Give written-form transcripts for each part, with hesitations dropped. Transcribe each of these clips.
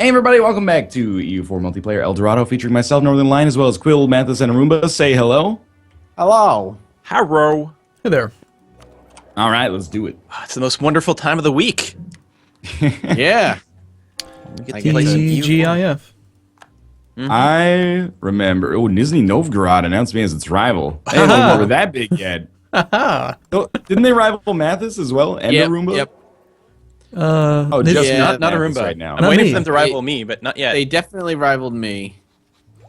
Hey everybody, welcome back to EU4 Multiplayer El Dorado, featuring myself, Northern Lion, as well as Quill, Mathis, and Arumba. Say hello. Hello. Hello. Hey there. All right, let's do it. It's the most wonderful time of the week. Yeah. We get to play some EU4. TGIF. I remember, Nizhny Novgorod announced me as its rival. They ain't no more that big yet. So, didn't they rival Mathis as well? And Arumba? Yep. Oh, just not Mathis Arumba right now. I'm Not waiting me. for them to rival me, but not yet. They definitely rivaled me.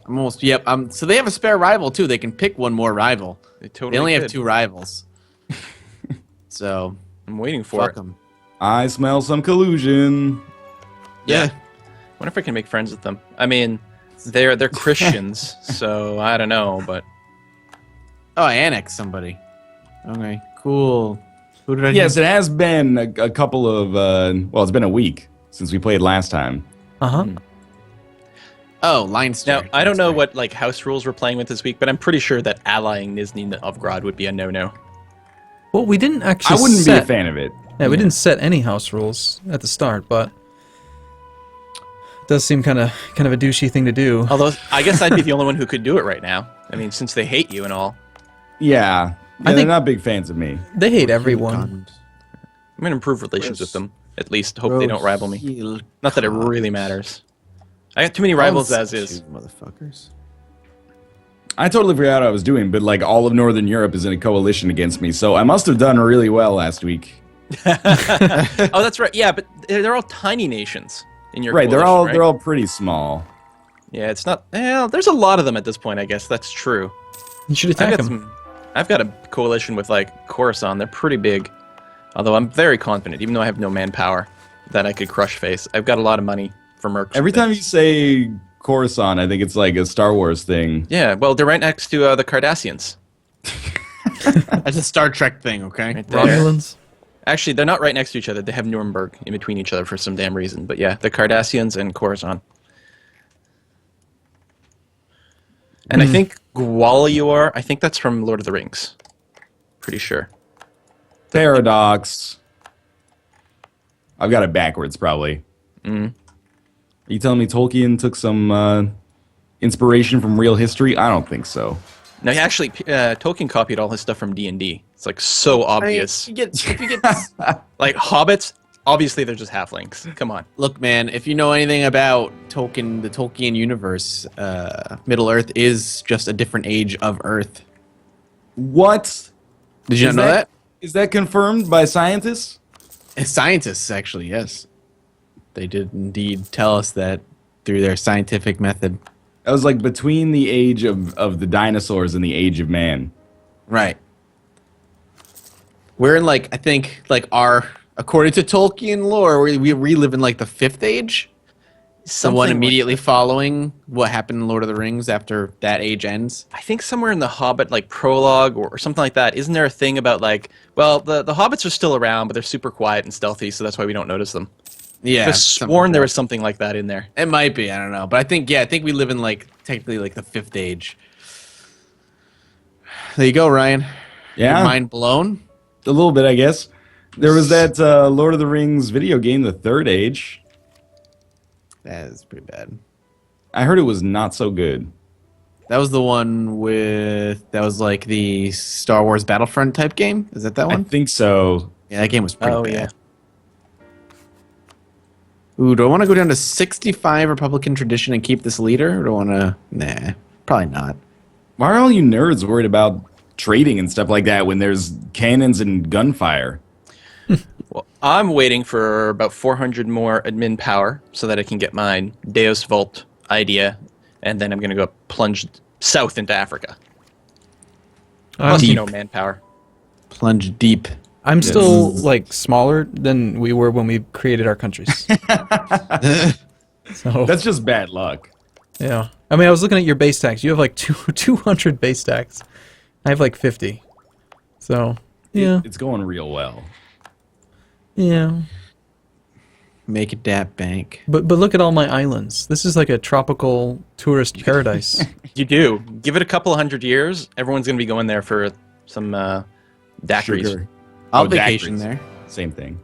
I'm almost. Yep. So they have a spare rival too. They can pick one more rival. They totally They only have could. 2 rivals. So I'm waiting for fuck it. them. I smell some collusion. Yeah. Wonder if I can make friends with them. I mean, they're Christians, so I don't know, but Oh, I annexed somebody. Okay. Cool. Who did I? Yes, it has been a couple of, well, it's been a week since we played last time. Uh-huh. Oh, Leinster. now I don't That's know right. what like house rules we're playing with this week, but I'm pretty sure that allying Nizhny Novgorod would be a no-no. Well, we didn't I actually wouldn't set... be a fan of it. Yeah, we didn't set any house rules at the start, but... It does seem kind of a douchey thing to do. Although I guess I'd be the only one who could do it right now. I mean, since they hate you and all. Yeah, I they're think- not big fans of me. They hate everyone. Guns. I'm gonna improve relations with them. At least hope they don't rival me. Rohil Not that it Khan. really matters. I got too many rivals as Shoot, is. motherfuckers. I totally forgot what I was doing, but like all of Northern Europe is in a coalition against me, so I must have done really well last week. Oh, that's right. Yeah, but they're all tiny nations in your Right, coalition, they're all pretty small. Yeah, it's not. Well, there's a lot of them at this point. I guess that's true. You should attack them. I've got a coalition with like Coruscant. They're pretty big. Although I'm very confident, even though I have no manpower, that I could crush face. I've got a lot of money for mercs. Every and time you things. say Coruscant, I think it's like a Star Wars thing. Yeah, well, they're right next to the Cardassians. That's a Star Trek thing, okay? Right there. Romulans. Actually, they're not right next to each other. They have Nuremberg in between each other for some damn reason. But yeah, the Cardassians and Coruscant. And I think Gwalior, I think that's from Lord of the Rings. Pretty sure. Paradox. I've got it backwards, probably. Are you telling me Tolkien took some inspiration from real history? I don't think so. No, he actually, Tolkien copied all his stuff from D&D. It's like so obvious. If you get Like hobbits, obviously they're just halflings. Come on. Look, man, if you know anything about Tolkien, the Tolkien universe, Middle Earth is just a different age of Earth. What? Did you Is not know that? Is that confirmed by scientists? Scientists, actually, yes. They did indeed tell us that through their scientific method. That was like between the age of the dinosaurs and the age of man. Right. We're in, like, I think, like, according to Tolkien lore, we live in, like, the 5th age. The one Something immediately like following what happened in Lord of the Rings after that age ends. I think somewhere in the Hobbit, like prologue or something like that, isn't there a thing about like, well, the hobbits are still around, but they're super quiet and stealthy, so that's why we don't notice them. Yeah. I've something sworn like there that. was something like that in there. It might be, I don't know. But I think we live in, like, technically, like, the 5th age. There you go, Ryan. Yeah, Your mind blown? a little bit, I guess. There was that Lord of the Rings video game, The Third Age. That is pretty bad. I heard it was not so good. That was the one that was like the Star Wars Battlefront type game? Is that I one? think so. Yeah, that game was pretty Oh, bad. yeah. Ooh, do I want to go down to 65 Republican tradition and keep this leader? Or do I want to... Nah, probably not. Why are all you nerds worried about trading and stuff like that when there's cannons and gunfire? Well, I'm waiting for about 400 more admin power so that I can get my Deus Vault idea, and then I'm going to go plunge south into Africa. Plus, you know, manpower. Plunge deep. I'm still, like, smaller than we were when we created our countries. So, That's just bad luck. yeah. I mean, I was looking at your base tax. You have, like, 200 base tax. I have, like, 50. So, yeah. It's going real well. Yeah. Make a dap bank. But look at all my islands. This is like a tropical tourist paradise. You do. Give it a couple of 100 years, everyone's going to be going there for some daiquiris. Sugar. I'll Oh, vacation daiquiris. there. Same thing.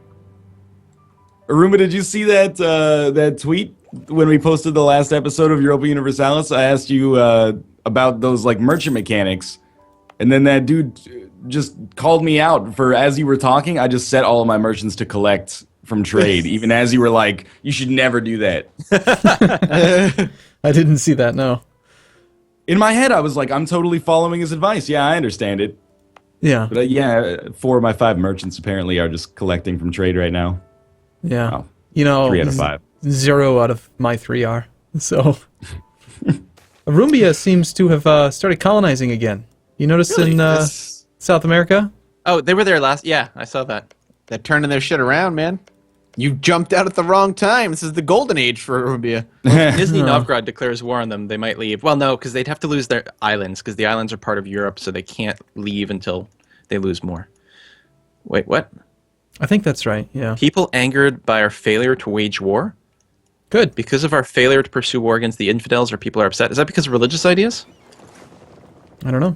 Arumba, did you see that that tweet when we posted the last episode of Europa Universalis, I asked you about those like merchant mechanics, and then that dude just called me out for as you were talking. I just set all of my merchants to collect from trade, even as you were like, "You should never do that." I didn't see that. No. In my head, I was like, "I'm totally following his advice." Yeah, I understand it. Yeah. But yeah, 4 of my 5 merchants apparently are just collecting from trade right now. Yeah. Wow. You know, 3 out of 5. 0 out of my 3 are. So, Arumba seems to have started colonizing again. You notice Really? in South America? Oh, they were there last. Yeah, I saw that. They're turning their shit around, man. You jumped out at the wrong time. This is the golden age for Arumba. Nizhny Novgorod declares war on them. They might leave. Well, no, because they'd have to lose their islands, because the islands are part of Europe, so they can't leave until they lose more. Wait, what? I think that's right, yeah. People angered by our failure to wage war? Good. Because of our failure to pursue war against the infidels, or people are upset? Is that because of religious ideas? I don't know.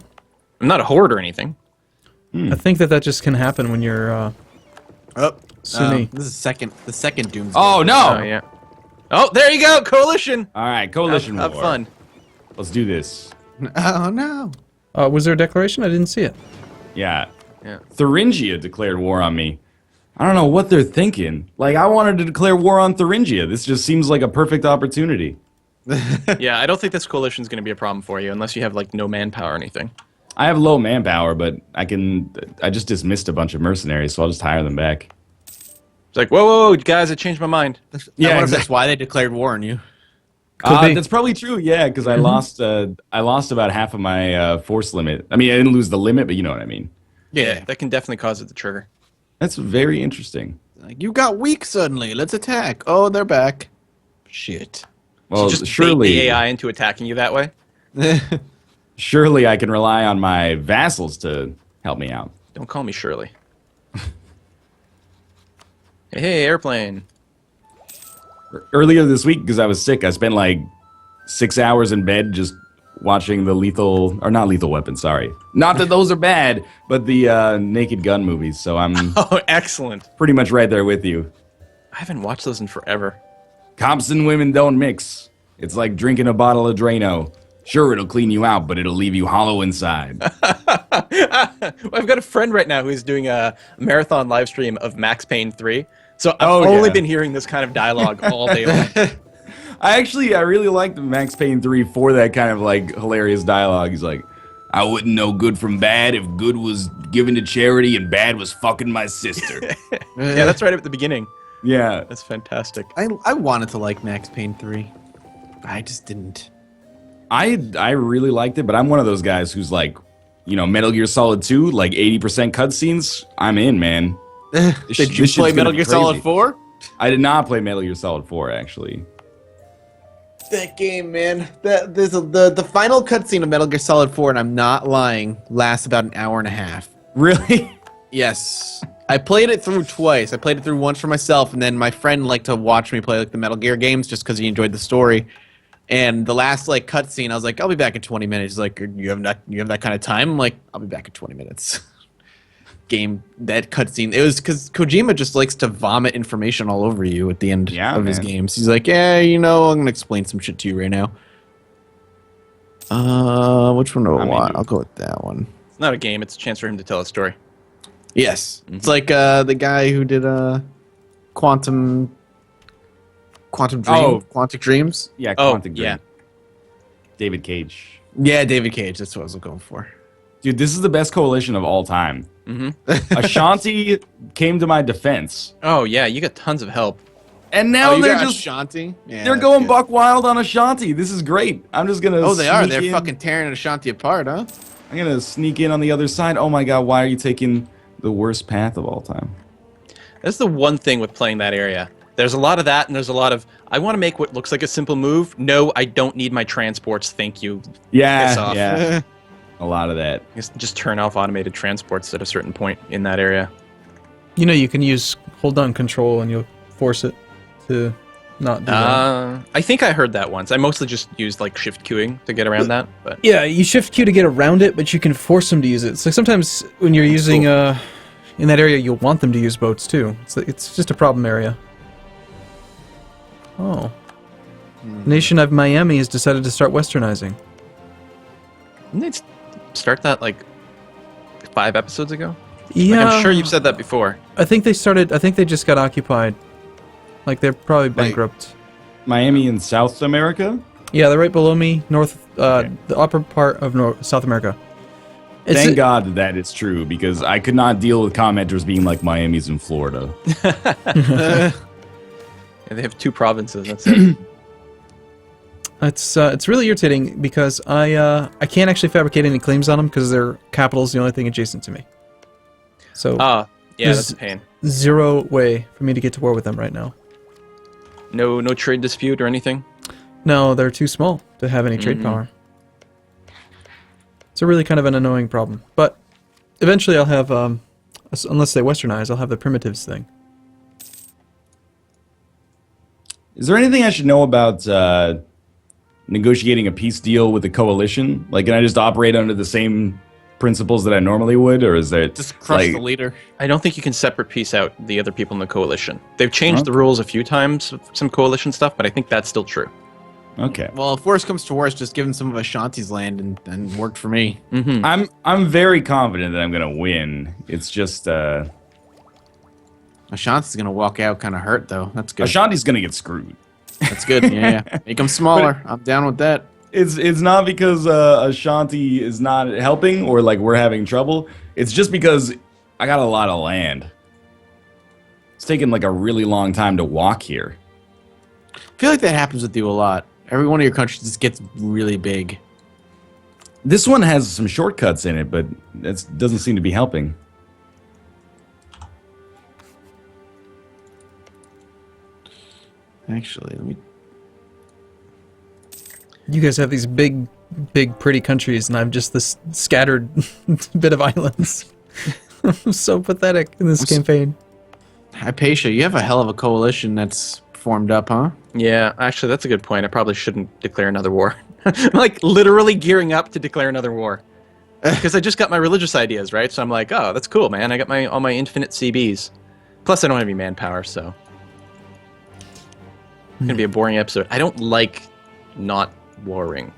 I'm not a horde or anything. I think that just can happen when you're Sunni. This is the second Doomsday. Oh, no! Oh, yeah. Oh, there you go! Coalition! All right, coalition Have war. fun. Let's do this. Oh, no. Was there a declaration? I didn't see it. Yeah. Yeah. Thuringia declared war on me. I don't know what they're thinking. Like, I wanted to declare war on Thuringia. This just seems like a perfect opportunity. Yeah, I don't think this coalition's going to be a problem for you, unless you have, like, no manpower or anything. I have low manpower, but I just dismissed a bunch of mercenaries, so I'll just hire them back. It's like, whoa, guys, I changed my mind. I wonder if that's why they declared war on you. Could be. That's probably true, yeah, because I lost about half of my force limit. I mean, I didn't lose the limit, but you know what I mean. Yeah, that can definitely cause it to trigger. That's very interesting. Like, you got weak suddenly. Let's attack. Oh, they're back. Shit. Well, So just bait surely, the AI into attacking you that way? surely I can rely on my vassals to help me out. Don't call me Shirley. Hey, airplane. Earlier this week, because I was sick, I spent like 6 hours in bed just watching the not Lethal Weapon, sorry. Not that those are bad, but the Naked Gun movies, so I'm Oh, excellent. pretty much right there with you. I haven't watched those in forever. Cops and women don't mix. It's like drinking a bottle of Drano. Sure, it'll clean you out, but it'll leave you hollow inside. I've got a friend right now who's doing a marathon live stream of Max Payne 3. So I've Oh, only yeah. been hearing this kind of dialogue all day long. I really liked Max Payne 3 for that kind of like hilarious dialogue. He's like, I wouldn't know good from bad if good was given to charity and bad was fucking my sister. Yeah, that's right at the beginning. Yeah. That's fantastic. I wanted to like Max Payne 3. I just didn't. I really liked it, but I'm one of those guys who's like, you know, Metal Gear Solid 2, like 80% cutscenes. I'm in, man. Did you play Metal Gear Solid 4? I did not play Metal Gear Solid 4, actually. That game, man. The final cutscene of Metal Gear Solid 4, and I'm not lying, lasts about an hour and a half. Really? Yes. I played it through twice. I played it through once for myself, and then my friend liked to watch me play like the Metal Gear games just because he enjoyed the story. And the last like cutscene, I was like, I'll be back in 20 minutes. He's like, you have that kind of time? I'm like, I'll be back in 20 minutes. That cutscene, it was because Kojima just likes to vomit information all over you at the end of his games. He's like, yeah, you know, I'm gonna explain some shit to you right now. Which one do I want? I'll go with that one. It's not a game, it's a chance for him to tell a story. Yes, it's like the guy who did Quantum Dream, Quantic Dreams. Yeah, Oh, Quantic Dream. yeah. David Cage. Yeah, David Cage. That's what I was going for. Dude, this is the best coalition of all time. Ashanti came to my defense. Oh, yeah, you got tons of help. And now you they're got just Ashanti. Yeah, they're that's going good. buck wild on Ashanti. This is great. I'm just gonna Oh, they are. sneak They're in. fucking tearing Ashanti apart, huh? I'm gonna sneak in on the other side. Oh my god, why are you taking the worst path of all time? That's the one thing with playing that area. There's a lot of that, and there's a lot of, I want to make what looks like a simple move. No, I don't need my transports, thank you. Piss Yeah, off. yeah. A lot of that. Just turn off automated transports at a certain point in that area. You know, you can hold down control and you'll force it to not do that. I think I heard that once. I mostly just used like shift queuing to get around that, but Yeah, you shift Q to get around it, but you can force them to use it. So sometimes when you're using in that area, you'll want them to use boats too. It's just a problem area. Oh. Nation of Miami has decided to start westernizing. Didn't they start that like 5 episodes ago? Yeah, Like, I'm sure you've said that before. I think they started. I think they just got occupied. Like they're probably bankrupt. Miami in South America? Yeah, they're right below me, north, Okay. the upper part of South America. Thank God that it's true, because I could not deal with commenters being like Miami's in Florida. Yeah, they have 2 provinces. That's it. It's really irritating because I can't actually fabricate any claims on them because their capital is the only thing adjacent to me. So Yeah, There's- that's a pain. zero way for me to get to war with them right now. No trade dispute or anything. No, they're too small to have any trade power. It's a really kind of an annoying problem. But eventually I'll have, unless they westernize, I'll have the primitives thing. Is there anything I should know about negotiating a peace deal with the coalition? Like, can I just operate under the same principles that I normally would, or is there Just crush like, the leader. I don't think you can separate piece out the other people in the coalition. They've changed the rules a few times of some coalition stuff, but I think that's still true. Okay. Well, if worse comes to worse, just give him some of Ashanti's land and worked for me. I'm very confident that I'm gonna win. It's just Ashanti's gonna walk out kind of hurt though. That's good. Ashanti's gonna get screwed. That's good. Yeah. Make them smaller. I'm down with that. It's not because Ashanti is not helping or like we're having trouble. It's just because I got a lot of land. It's taken like a really long time to walk here. I feel like that happens with you a lot. Every one of your countries just gets really big. This one has some shortcuts in it, but that doesn't seem to be helping. Actually, let me. You guys have these big, pretty countries, and I'm just this scattered bit of islands. I'm so pathetic in this campaign. Hypatia, you have a hell of a coalition that's formed up, huh? Yeah, actually, that's a good point. I probably shouldn't declare another war. I'm like literally gearing up to declare another war. Because I just got my religious ideas, right? So I'm like, oh, that's cool, man. I got all my infinite CBs. Plus, I don't have any manpower, so it's gonna be a boring episode. I don't like not warring.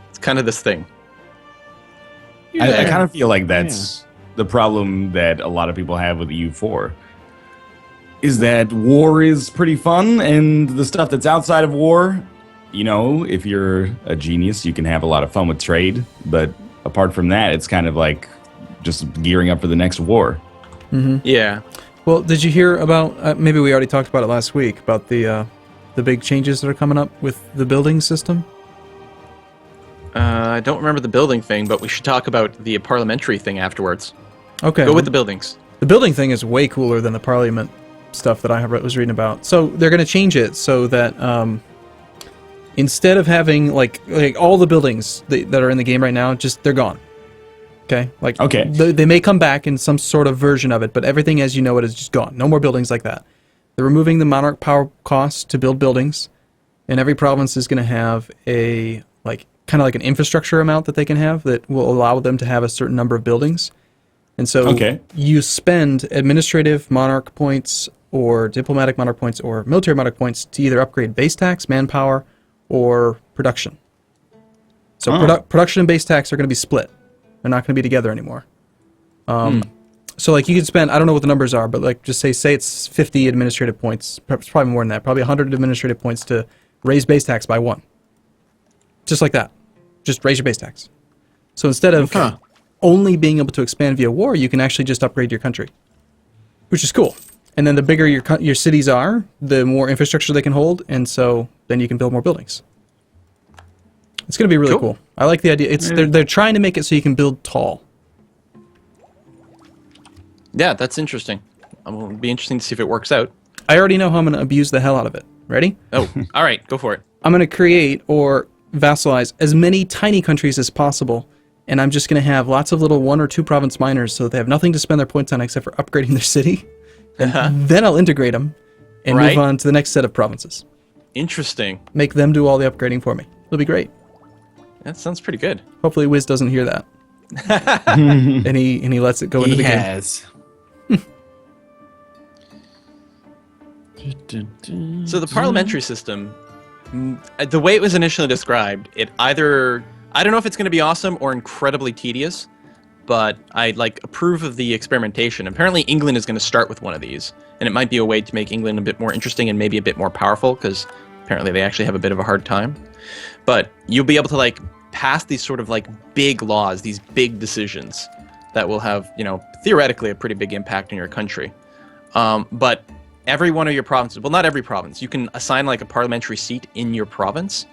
It's kind of this thing. I kind of feel like that's the problem that a lot of people have with EU4. Is that war is pretty fun, and the stuff that's outside of war, you know, if you're a genius, you can have a lot of fun with trade. But apart from that, it's kind of like just gearing up for the next war. Yeah. Well, did you hear about? Maybe we already talked about it last week about the big changes that are coming up with the building system. I don't remember the building thing, but we should talk about the parliamentary thing afterwards. Okay. Go with the buildings. The building thing is way cooler than the parliament stuff that I was reading about. So they're going to change it so that instead of having like all the buildings that are in the game right now, just they're gone. Okay. Like Okay. They may come back in some sort of version of it, but everything as you know it is just gone. No more buildings like that. They're removing the monarch power cost to build buildings, and every province is going to have a kind of like an infrastructure amount that they can have that will allow them to have a certain number of buildings. And so you spend administrative monarch points or diplomatic monarch points or military monarch points to either upgrade base tax, manpower, or production. So production and base tax are going to be split. They're not going to be together anymore. So like you could spend, I don't know what the numbers are, but like just say it's 50 administrative points, perhaps probably more than that, probably 100 administrative points to raise base tax by 1. Just like that. Just raise your base tax. So instead of only being able to expand via war, you can actually just upgrade your country, which is cool. And then the bigger your cities are, the more infrastructure they can hold, and so then you can build more buildings. It's going to be really cool. I like the idea. They're trying to make it so you can build tall. Yeah, that's interesting. It'll be interesting to see if it works out. I already know how I'm going to abuse the hell out of it. Ready? Oh, all right, go for it. I'm going to create or vassalize as many tiny countries as possible, and I'm just going to have lots of little 1 or 2 province miners so they have nothing to spend their points on except for upgrading their city. And then I'll integrate them and move on to the next set of provinces. Interesting. Make them do all the upgrading for me. It'll be great. That sounds pretty good. Hopefully Wiz doesn't hear that. and he lets it go into the game. Has. So the parliamentary system, the way it was initially described, it either I don't know if it's going to be awesome or incredibly tedious, but I approve of the experimentation. Apparently, England is going to start with one of these, and it might be a way to make England a bit more interesting and maybe a bit more powerful because apparently they actually have a bit of a hard time. But you'll be able to pass these sort of big laws, these big decisions that will have theoretically a pretty big impact on your country. But every one of your provinces, well, not every province, you can assign a parliamentary seat in your province.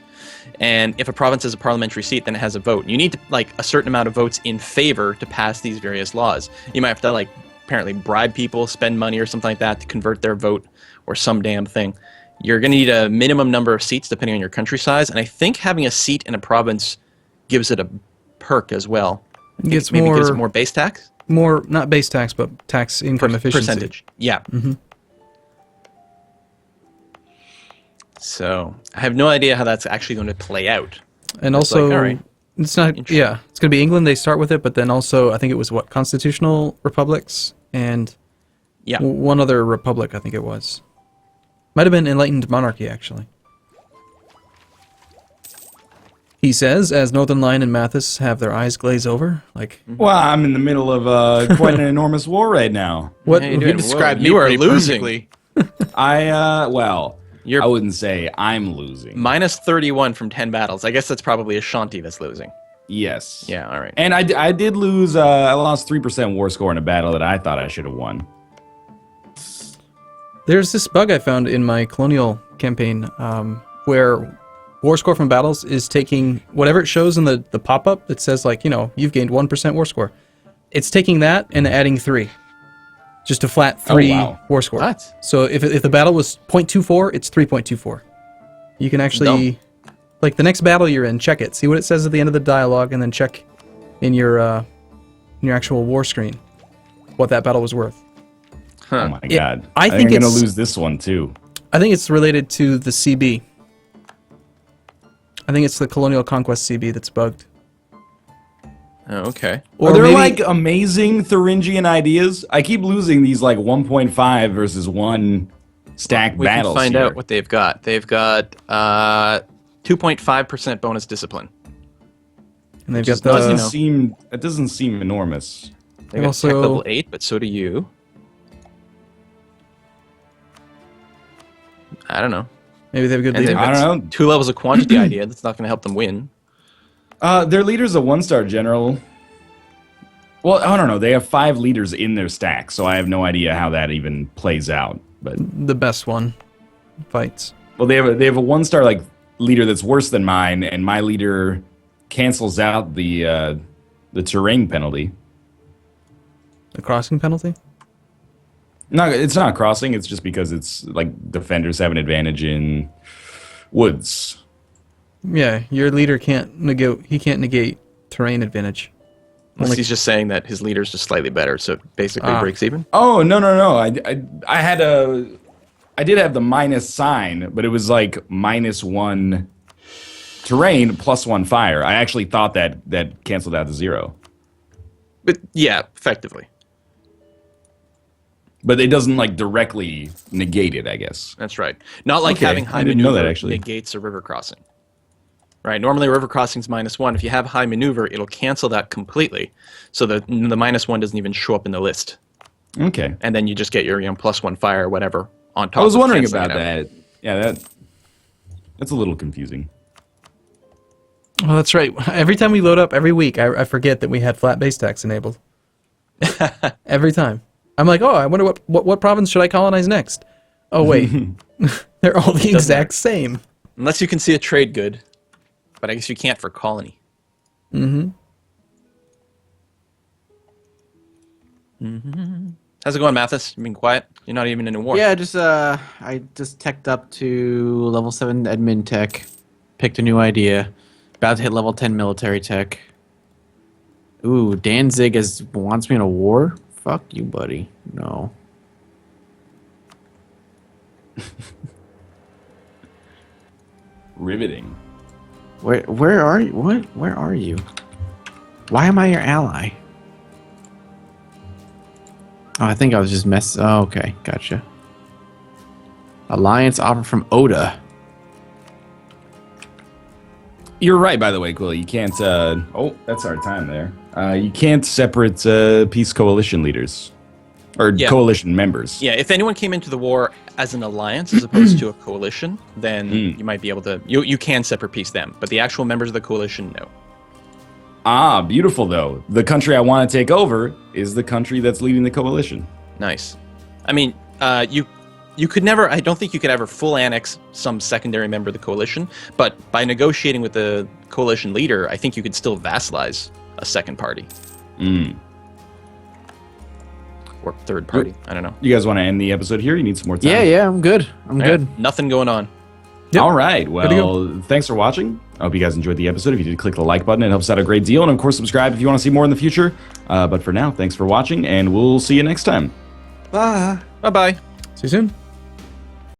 And if a province has a parliamentary seat, then it has a vote. You need a certain amount of votes in favor to pass these various laws. You might have to apparently bribe people, spend money or something like that to convert their vote or some damn thing. You're going to need a minimum number of seats depending on your country size. And I think having a seat in a province gives it a perk as well. Maybe gives it more base tax? More, not base tax, but tax income efficiency. Percentage. Yeah. Mm-hmm. So I have no idea how that's actually going to play out. And It's also, all right. it's not, yeah, it's going to be England. They start with it, but then also, I think it was constitutional republics and one other republic, I think it was. Might have been enlightened monarchy, actually. He says, as Northern Lion and Mathis have their eyes glaze over, Well, I'm in the middle of quite an enormous war right now. What? How you You doing? described Whoa, me you are pretty losing. perfectly. I wouldn't say I'm losing. Minus 31 from 10 battles. I guess that's probably Ashanti that's losing. Yes. Yeah, all right. And I did lose, I lost 3% war score in a battle that I thought I should have won. There's this bug I found in my colonial campaign where war score from battles is taking whatever it shows in the pop-up that says, you've gained 1% war score. It's taking that and adding 3. Just a flat 3 war score. What? So if the battle was 0.24, it's 3.24. You can actually, the next battle you're in, check it. See what it says at the end of the dialogue, and then check in your actual war screen what that battle was worth. Oh my god. I think I'm it's- going to lose this one too. I think it's related to the CB. I think it's the Colonial Conquest CB that's bugged. Oh, okay. Are there maybe- amazing Thuringian ideas? I keep losing these 1.5 versus 1 stack We battles can find here. out what they've got. They've got 2.5% bonus discipline. And they've Just got doesn't the It doesn't seem enormous. They got Also- tech level 8, but so do you. I don't know. maybe they have a good And they've leader. I got don't know. 2 levels of quantity idea. That's not going to help them win. Their leader's a 1-star general. Well, I don't know. They have 5 leaders in their stack, so I have no idea how that even plays out. But The best one fights. well, they have a 1-star leader that's worse than mine, and my leader cancels out the terrain penalty. The crossing penalty? No, it's not crossing. It's just because it's defenders have an advantage in woods. Yeah, your leader can't negate terrain advantage. Unless he's just saying that his leader's just slightly better, so it basically breaks even. Oh no! I did have the minus sign, but it was -1 terrain plus 1 fire. I actually thought that canceled out to 0. But yeah, effectively. But it doesn't directly negate it, I guess. That's right. Not like Okay, having high I didn't know maneuver that, actually. negates a river crossing. Right. Normally, river crossing's -1. If you have high maneuver, it'll cancel that completely, so the -1 doesn't even show up in the list, Okay. and then you just get your +1 fire or whatever on top. I was of wondering canceling about it out. that. Yeah, that's a little confusing. Oh, that's right. Every time we load up, every week, I forget that we had flat base tax enabled. Every time. I'm like, oh, I wonder what province should I colonize next? Oh, wait. They're all the exact same. Unless you can see a trade good, but I guess you can't for colony. Mm-hmm. How's it going, Mathis? You been quiet? You're not even in a war. Yeah, I just teched up to level 7 admin tech, picked a new idea, about to hit level 10 military tech. Ooh, Danzig wants me in a war? Fuck you, buddy. No. Riveting. Where are you? What? Where are you? Why am I your ally? Oh, I think I was just Oh, okay, gotcha. Alliance offer from Oda. You're right, by the way, Quill. You can't. Oh, that's our time there. You can't separate peace coalition leaders or Yeah. coalition members. Yeah, if anyone came into the war as an alliance as opposed to a coalition, then you might be able to. You can separate peace them, but the actual members of the coalition, no. Ah, beautiful though. The country I want to take over is the country that's leading the coalition. Nice. I mean, you could never. I don't think you could ever full annex some secondary member of the coalition, but by negotiating with the coalition leader, I think you could still vassalize a second party or third party. I don't know. You guys want to end the episode here? You need some more time? Yeah, I'm good. I'm good. Nothing going on. Yep. All right. to Well, thanks for watching. I hope you guys enjoyed the episode. If you did, click the like button. It helps out a great deal. And, of course, subscribe if you want to see more in the future. But for now, thanks for watching, and we'll see you next time. Bye-bye. See you soon.